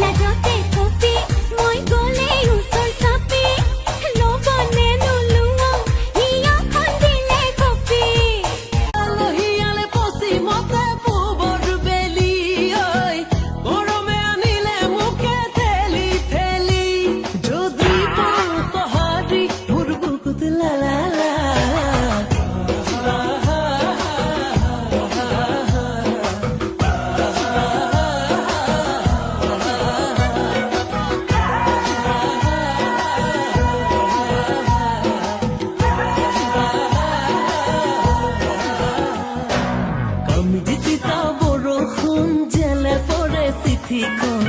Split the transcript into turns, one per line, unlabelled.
লাজতে কপি মই গলে ওচৰ চাপি লবনে নোলোৱা হিয়াখন দিলে কপি
আলহীয়ালে পশ্চিমতে পূবৰ বেলি ঐ গৰমে আনিলে মোকে ঠেলি ঠেলি যদি পহাৰি মোৰ বুকুত লা লা লা বৰষুণ জেলে পৰে চিঠিখন